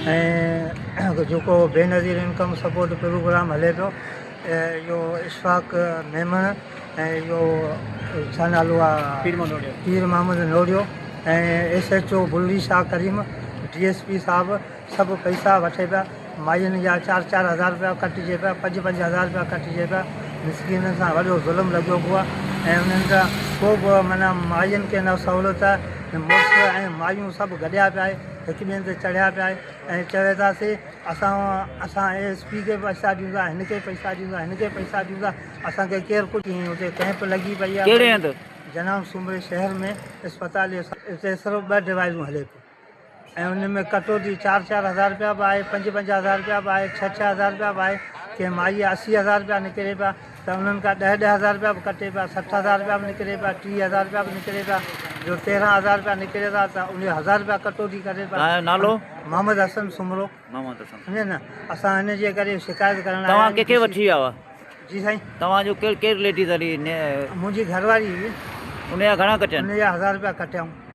ऐं जेको Benazir income support programme हले पियो, इहो इशफ़ाक़ मेमण ऐं इहो छा नालो आहे पीर मोहम्मद नोरियो ऐं SHO बुल्ली शाह करीम, DSP साहब सभु पैसा वठे पिया। माइयुनि जा 4-4 हज़ार रुपया कटिजे पिया, 5-5 हज़ार रुपया कटिजे पिया। मिसकिननि सां वॾो ज़ुल्म लॻियो पियो आहे ऐं उन्हनि खां को बि माना माइयुनि खे न सहूलियत आहे। मुड़ुस ऐं माइयूं सभु गॾिया पिया आहे, हिक ॿिए ते चढ़िया पिया आहे ऐं चवे था असां ASP खे पैसा ॾींदा, हिन खे पैसा ॾींदा, हिन खे पैसा ॾींदा, असांखे केरु कुझु ईअं। हुते कैंप लॻी पई आहे जनाब सूमरे शहर में इस्पताल हिते सिर्फ़ु 2 डिवाइसूं हले पियूं ऐं उन में कटौती 4-4 हज़ार रुपया बि आहे, 5-5 हज़ार रुपया बि आहे, 6-6 हज़ार रुपया बि आहे। कंहिं माई 80 हज़ार रुपया निकिरे पिया त उन्हनि खां 10-10 हज़ार रुपया बि कटे पिया, 60 हज़ार रुपया बि निकिरे पिया, 30 हज़ार रुपया बि निकिरे पिया, जो 13 हज़ार रुपया निकिरे था त उन 1000 रुपया कटौती करे पिया। नालो मोहम्मद हसन सुमरो। सम्झे न, असां हिन जे करे शिकायत करण लाइ। तव्हां कंहिंखे वठी विया हुआ? जी साईं, तव्हांजो केरु लेडीज़ हली? मुंहिंजी घरवारी हुई। उनजा घणा कटिया? उनजा 1000 रुपया कटियाऊं।